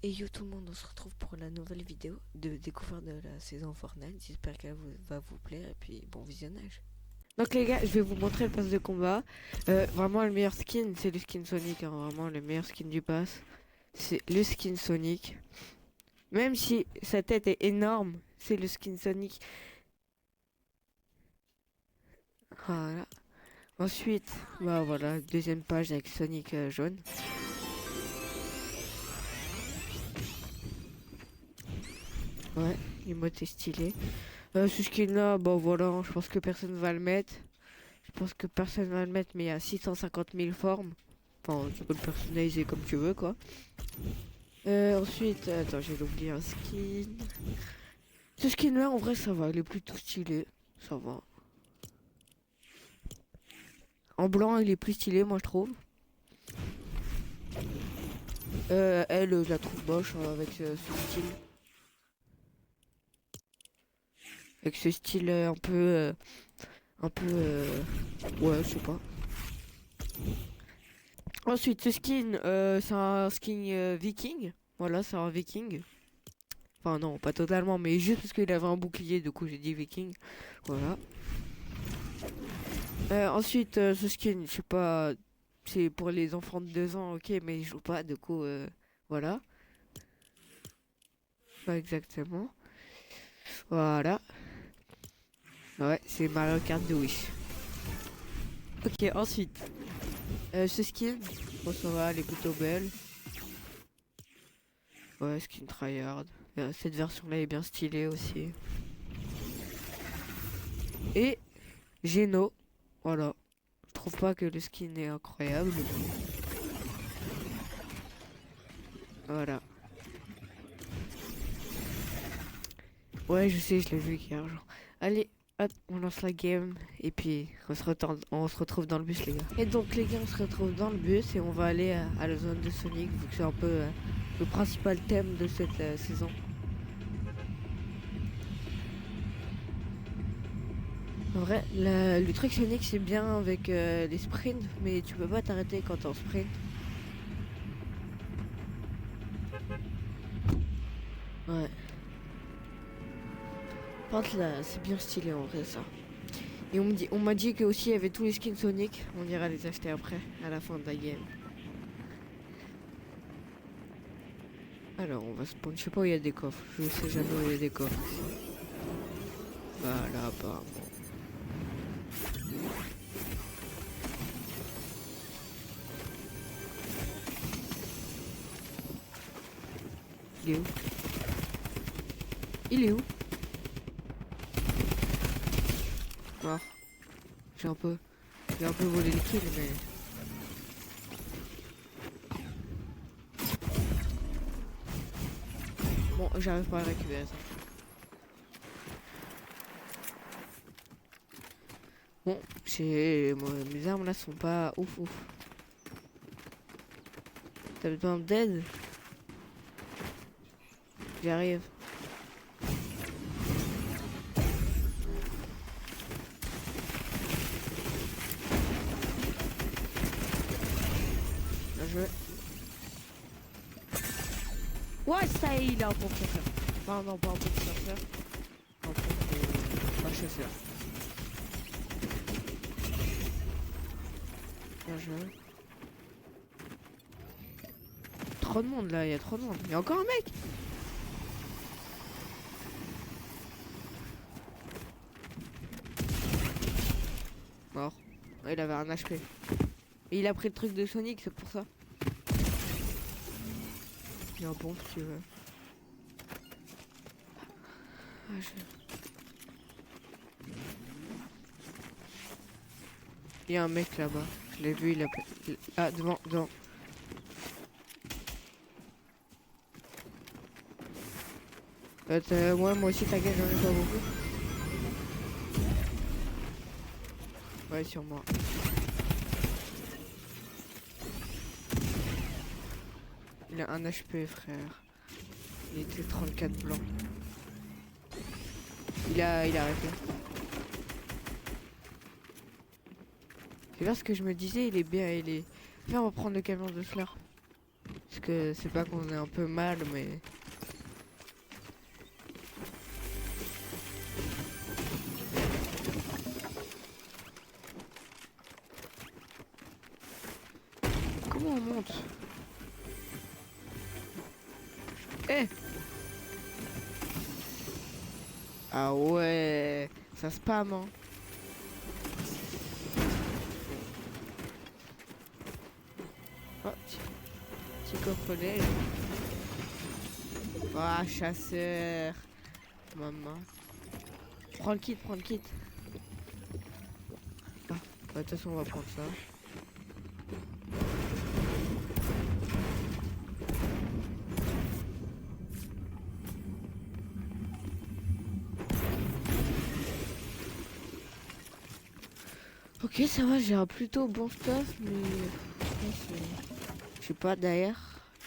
Et yo tout le monde, on se retrouve pour la nouvelle vidéo de découverte de la saison Fortnite. J'espère qu'elle va vous plaire et puis bon visionnage. Donc les gars, je vais vous montrer le pass de combat. Vraiment le meilleur skin, c'est le skin Sonic. Hein, vraiment le meilleur skin du pass, c'est le skin Sonic. Même si sa tête est énorme, c'est le skin Sonic. Voilà. Ensuite, bah voilà, deuxième page avec Sonic jaune. Ouais, l'emote est stylé. Ce skin là, bah voilà, je pense que personne va le mettre. Je pense que personne va le mettre, mais il y a 650 000 formes. Enfin, tu peux le personnaliser comme tu veux, quoi. Ensuite, attends, j'ai oublié un skin. Ce skin là, en vrai, ça va, il est plutôt stylé. Ça va. En blanc, il est plus stylé, moi, je trouve. Elle, je la trouve moche avec ce style. Avec ce style un peu... ouais, je sais pas. Ensuite, ce skin, c'est un skin viking. Voilà, c'est un viking. Enfin non, pas totalement, mais juste parce qu'il avait un bouclier, du coup j'ai dit viking. Voilà. Ensuite, ce skin, je sais pas, c'est pour les enfants de 2 ans, ok, mais ils jouent pas, du coup, voilà. Pas exactement. Voilà. Ouais, c'est Mario Kart de Wish. Ok, ensuite, ce skin, bon ça va, elle est plutôt belle. Ouais, skin tryhard. Cette version-là est bien stylée aussi. Et Geno, voilà. Je trouve pas que le skin est incroyable. Voilà. Ouais, je sais, je l'ai vu hier. Genre. Allez, hop, on lance la game. Et puis, on se retrouve dans le bus, les gars. Et donc, les gars, on se retrouve dans le bus et on va aller à la zone de Sonic, vu que c'est un peu le principal thème de cette saison. En vrai, le truc Sonic, c'est bien avec les sprints, mais tu peux pas t'arrêter quand t'es en sprint. Ouais. Par contre, là, c'est bien stylé en vrai, ça. Et on m'a dit que aussi il y avait tous les skins Sonic. On ira les acheter après, à la fin de la game. Alors, on va spawn. Je sais pas où il y a des coffres. Je sais jamais où il y a des coffres. Bah là-bas, bon. Il est où? Il est où? Mort. J'ai un peu... J'ai un peu volé le kill, mais... Bon, j'arrive pas à récupérer ça. Bon, mes armes là sont pas ouf ouf. T'as besoin d'aide? J'arrive. Bien joué. Ouais, ça y est, il a un pompe chasseur. Enfin, non, pas un pompe chasseur. Un pompe... pas chasseur. Bien joué. Trop de monde là, il y a trop de monde. Il y a encore un mec. Mort. Ouais, il avait un HP. Et il a pris le truc de Sonic, c'est pour ça. Il y a un pompe si tu veux. Ah, il y a un mec là-bas. Je l'ai vu, il a... Ah, devant, devant. Ouais, moi aussi, t'inquiète, j'en ai pas beaucoup. Ouais, sur moi. Il a un HP, frère. Il était 34 blanc. Il a arrêté. C'est là ce que je me disais, il est bien, il est... Viens, on va prendre le camion de fleurs. Parce que c'est pas qu'on est un peu mal, mais... Comment on monte? Eh! Ah ouais, ça spam, hein. Oh, petit coffret. Ah, chasseur. Maman. Prends le kit, prends le kit. Ah, bah, de toute façon, on va prendre ça. Ok, ça va, j'ai un plutôt bon stuff, mais... Je sais pas, derrière.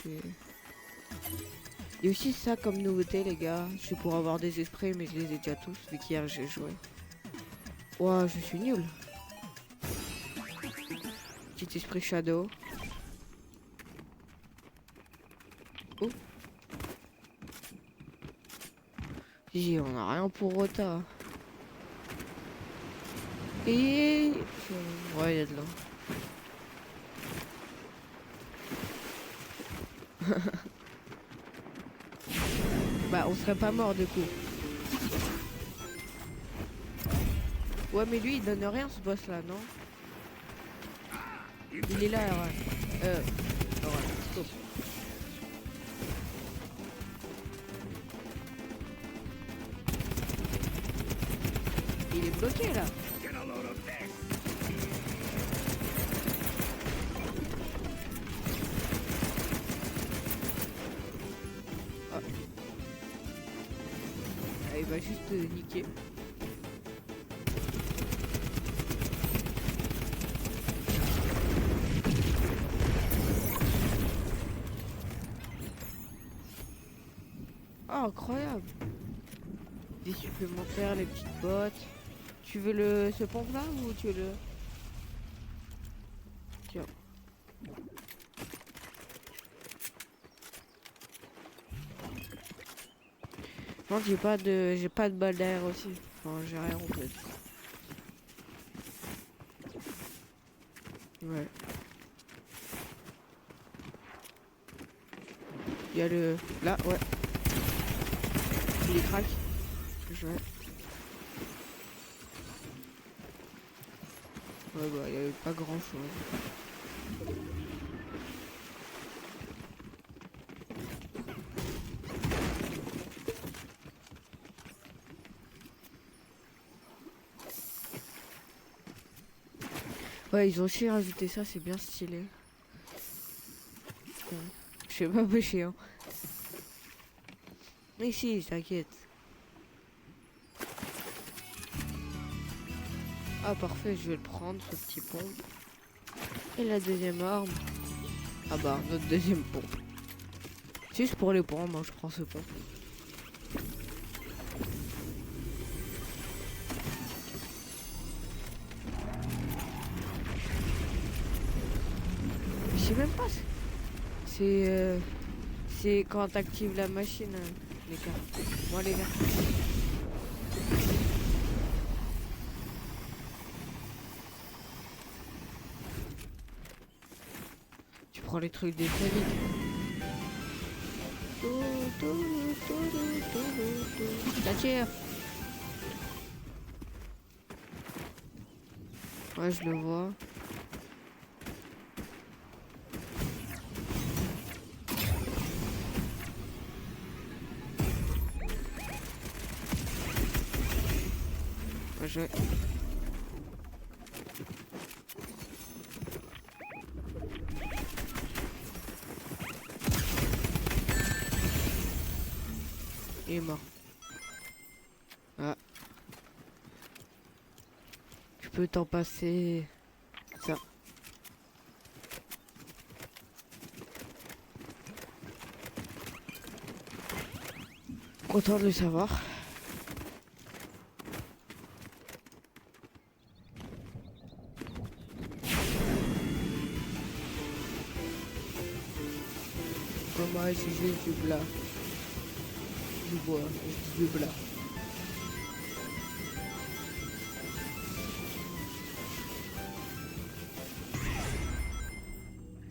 j'ai- Il y a aussi ça comme nouveauté, les gars. Je suis pour avoir des esprits, mais je les ai déjà tous, vu qu'hier j'ai joué. Ouah, je suis nul. Petit esprit shadow. Oh. J'ai, on a rien pour Rota. Et... Ouais, il y a de l'eau. Bah, on serait pas mort, du coup. Ouais, mais lui, il donne rien, ce boss-là, non? Il est là, ouais. Ouais, stop. Il est bloqué, là. Ah. Ah, il va juste niquer. Oh, incroyable. Des supplémentaires, les petites bottes. Tu veux ce pompe là ou tu veux le... Tiens. Non, j'ai pas de balle d'air aussi. Enfin, j'ai rien en fait. Ouais. Il y a le... Là, ouais. Il est crack. Ouais. Ouais, bah, il y avait pas grand chose. Ouais, ils ont aussi rajouté ça, c'est bien stylé. Ouais. Je sais pas pêcher, hein. Mais si, t'inquiète. Ah, parfait, je vais le prendre, ce petit pompe. Et la deuxième arme. Ah bah, notre deuxième pompe. Juste pour les pompes, moi je prends ce pompe. Je sais même pas. C'est quand t'actives la machine, les gars. Moi les gars. Tu prends les trucs des Sonic. Ça tire. Ouais, je le vois. Ouais, il est mort. Ah. Tu peux t'en passer. Ça. Content de le savoir. Moi, c'est juste du blas. Du bois, je dis du blas.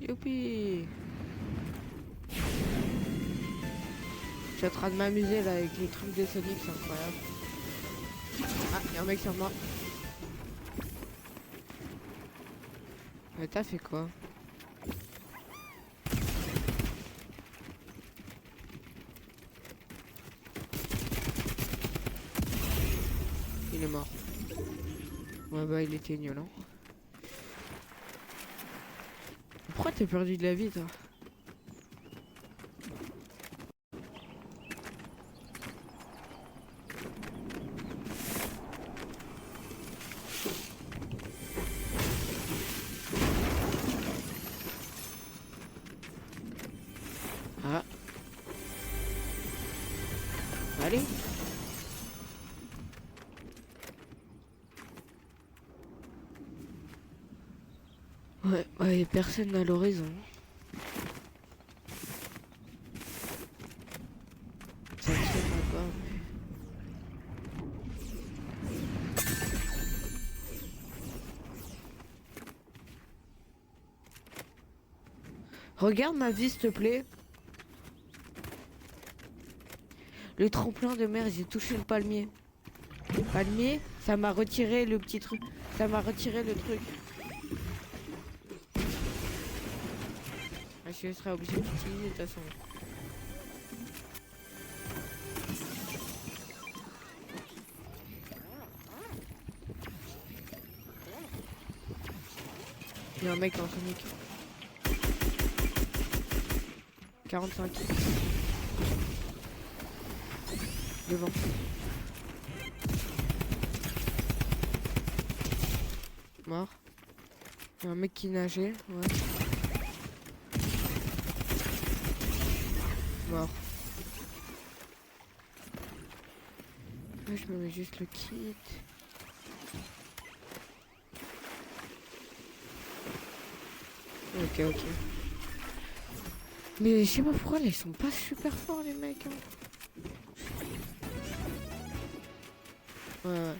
Youpi! Je suis en train de m'amuser là avec les trucs de Sonic, c'est incroyable. Ah, y'a un mec sur moi. Mais t'as fait quoi? Il est mort. Ouais bah il était violent. Pourquoi t'as perdu de la vie toi? Ah. Allez. Ouais, personne à l'horizon. Ça me fait pas, mais... Regarde ma vie s'il te plaît. Le tremplin de mer, j'ai touché le palmier. Palmier, ça m'a retiré le petit truc. Ça m'a retiré le truc. Ah, je serai obligé d'utiliser de toute façon. Il y a un mec en Sonic. 45. Devant. Mort. Il y a un mec qui nageait, ouais. Mort. Ouais, je me mets juste le kit. Ok. Mais je sais pas pourquoi, là, ils sont pas super forts les mecs. Hein. Ouais.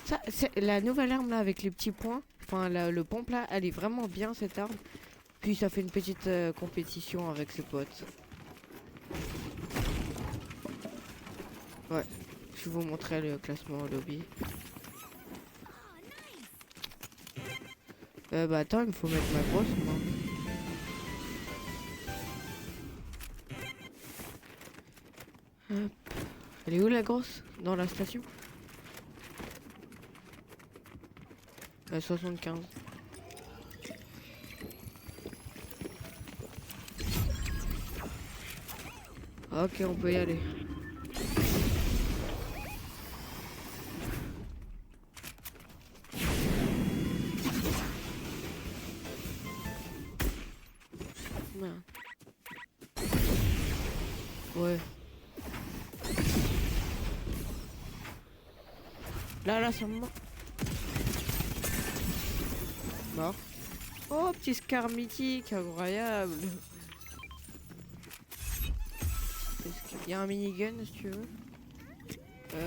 Ça, c'est la nouvelle arme là avec les petits points. Enfin, le pompe là, elle est vraiment bien cette arme. Puis ça fait une petite compétition avec ses potes. Ouais, je vais vous montrer le classement au lobby. Bah attends, il me faut mettre ma grosse moi. Hop. Elle est où la grosse? Dans la station? 75. Ok, on peut y aller. Merde. Ouais. Là, sur moi. Mort. Oh, petit scar mythique, incroyable. Il y a un minigun si tu veux.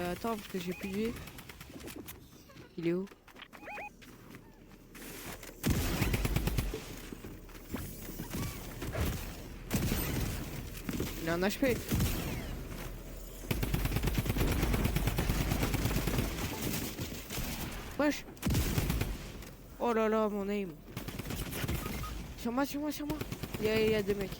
Attends, parce que j'ai plus de vie. Il est où? Il a un HP. Wesh. Oh là là, mon aim. Sur moi. Il y a deux mecs.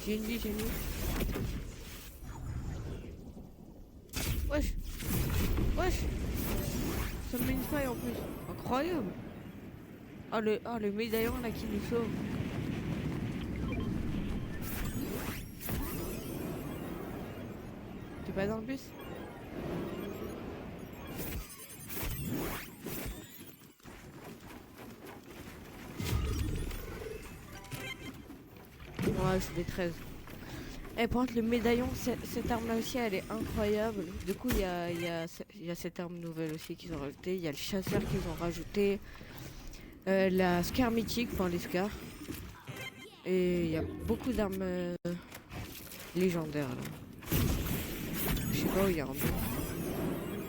J'ai une vie. Wesh. Ça me met une faille en plus. Incroyable. Le médaillon là qui nous sauve. T'es pas dans le bus? Ouais, je fais 13. Et par contre, le médaillon, cette arme-là aussi, elle est incroyable. Du coup, il y a cette arme nouvelle aussi qu'ils ont rajouté. Il y a le chasseur qu'ils ont rajouté. La Scar mythique, enfin les Scars. Et il y a beaucoup d'armes légendaires là. Je sais pas où il y a un bon.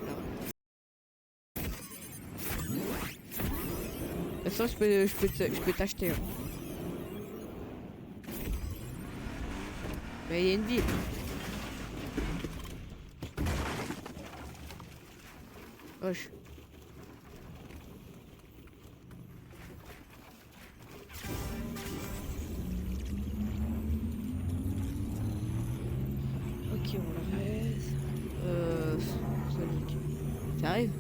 Là. De toute façon, je peux t'acheter. Hein. Mais il y a une ville. Wesh. Ok, on le reste. Sonic. Ça arrive?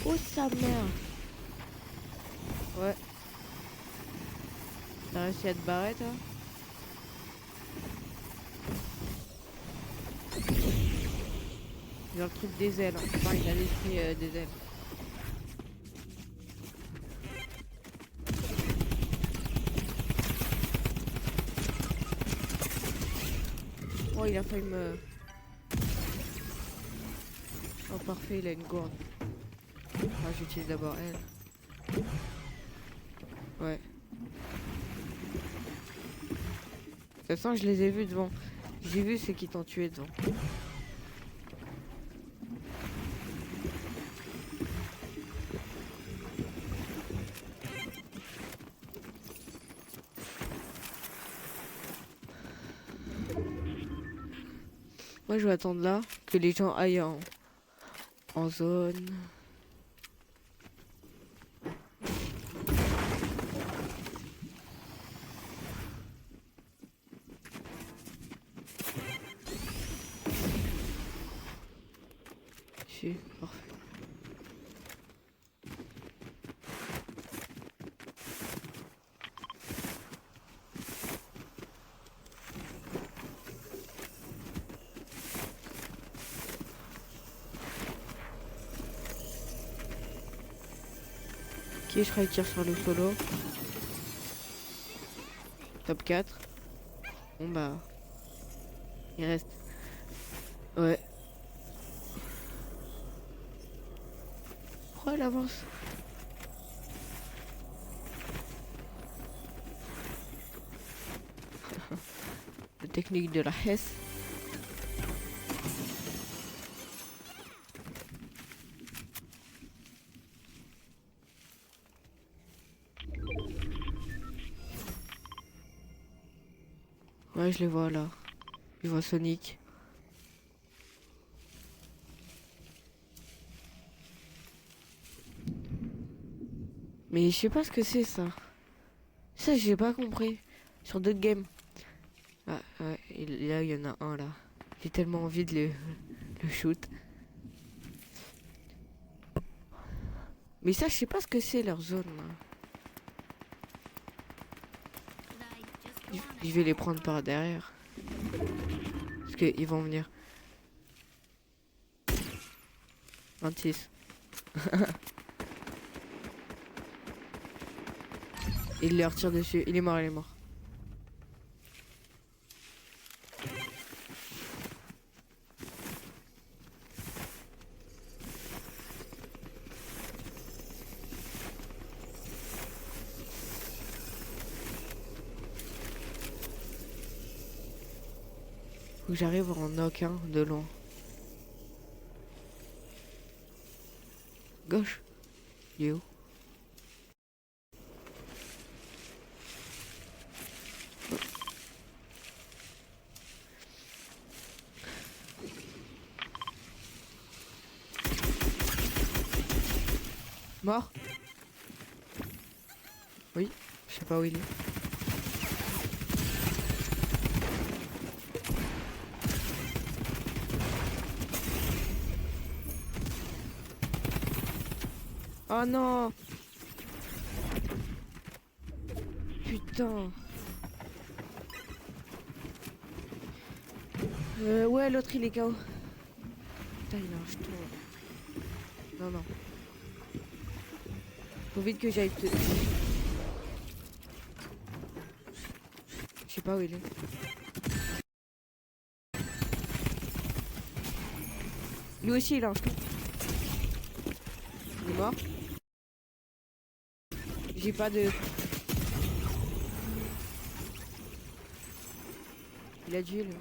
Oh sa mère. Ouais. T'as réussi à te barrer toi? Genre le truc des ailes. Hein. Enfin, il a l'esprit des ailes. Oh, il a failli me... Oh, parfait, il a une gourde. Ah, j'utilise d'abord elle. Ouais. De toute façon, je les ai vus devant. J'ai vu ceux qui t'ont tué devant. Moi, je vais attendre là que les gens aillent en zone. Si, parfait. Qui je réussir sur le solo. Top 4. Bon bah. Il reste. Ouais. Pourquoi elle avance? La technique de la Hesse. Ouais, je les vois là. Je vois Sonic. Mais je sais pas ce que c'est ça. Ça, j'ai pas compris. Sur d'autres games. Ah, ouais, et là, il y en a un là. J'ai tellement envie de le shoot. Mais ça, je sais pas ce que c'est leur zone là. Je vais les prendre par derrière. Parce qu'ils vont venir. 26. Il leur tire dessus. Il est mort, il est mort. Faut que j'arrive en knock un de loin. Gauche. Il est où? Mort? Oui, je sais pas où il est. Oh non! Putain! Ouais, l'autre il est KO. Putain, il a un jeton. Non, non. Faut vite que j'aille te... Je sais pas où il est. Lui aussi, il a un jeton. Il est mort. J'ai pas de... Il a duel, ouais.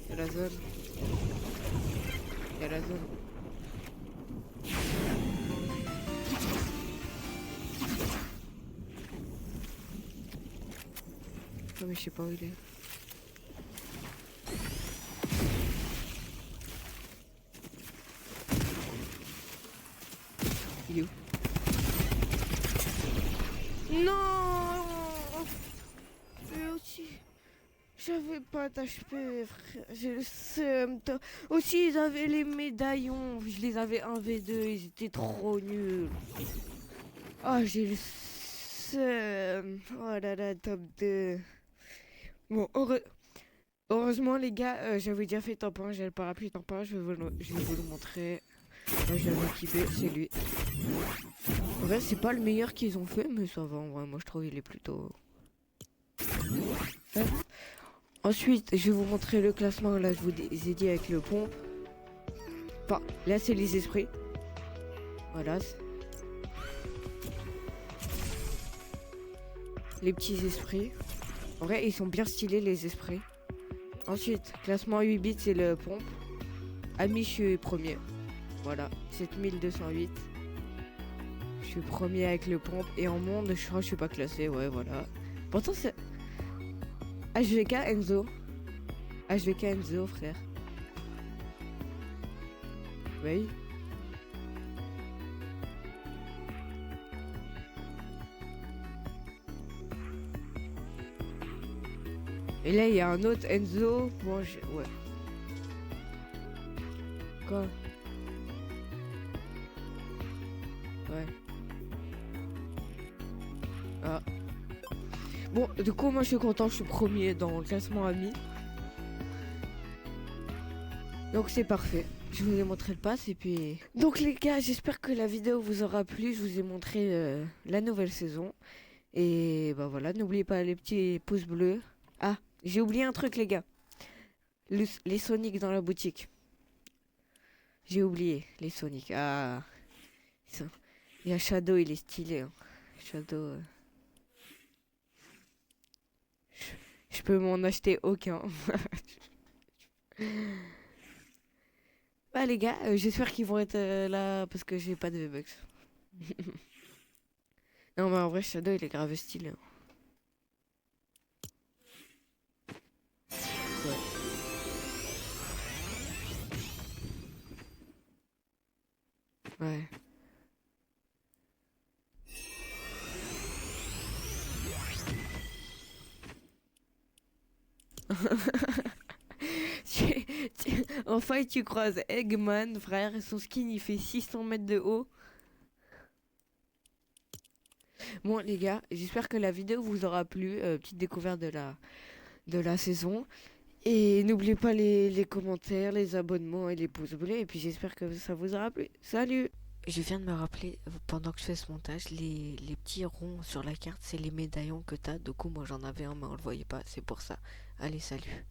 Il y a la zone. Il y a la zone. Non mais je sais pas où il est. Il est où? Non! Mais aussi... J'avais pas d'HP, frère. J'ai le seum. Aussi, ils avaient les médaillons. Je les avais 1v2. Ils étaient trop nuls. Oh, j'ai le seum. Oh là là, top 2. Bon, heureusement, les gars, j'avais déjà fait top 1. J'ai le parapluie top 1. Je vais vous le montrer. Là, j'avais kiffé. C'est lui. En vrai, c'est pas le meilleur qu'ils ont fait, mais ça va. En vrai, moi, je trouve il est plutôt... Ouais. Ensuite, je vais vous montrer le classement. Là, je vous ai dit avec le pompe. Enfin, là, c'est les esprits. Voilà. Les petits esprits. En vrai, ils sont bien stylés, les esprits. Ensuite, classement 8 bits, c'est le pompe. Ami, je suis premier. Voilà, 7208. Je suis premier avec le pompe. Et en monde, je crois que je suis pas classé. Ouais, voilà. Pourtant, c'est... HVK Enzo. HVK Enzo, frère. Oui. Et là, il y a un autre Enzo. Bon, ouais. Quoi? Ouais. Ah. Bon, du coup, moi, je suis content. Je suis premier dans le classement ami. Donc, c'est parfait. Je vous ai montré le pass et puis... Donc, les gars, j'espère que la vidéo vous aura plu. Je vous ai montré la nouvelle saison. Et bah voilà, n'oubliez pas les petits pouces bleus. Ah, j'ai oublié un truc, les gars. Les Sonic dans la boutique. J'ai oublié les Sonic. Ah, il y a Shadow, il est stylé. Hein. Shadow. Je peux m'en acheter aucun. Bah les gars, j'espère qu'ils vont être là parce que j'ai pas de V-Bucks. Non mais en vrai Shadow il est grave stylé. Hein. Ouais. Enfin tu croises Eggman, frère, son skin il fait 600 mètres de haut. Bon les gars, j'espère que la vidéo vous aura plu, petite découverte de la saison. Et n'oubliez pas les commentaires, les abonnements et les pouces bleus. Et puis j'espère que ça vous aura plu. Salut! Je viens de me rappeler, pendant que je fais ce montage, les petits ronds sur la carte, c'est les médaillons que t'as. Du coup, moi j'en avais un, mais on le voyait pas. C'est pour ça. Allez, salut!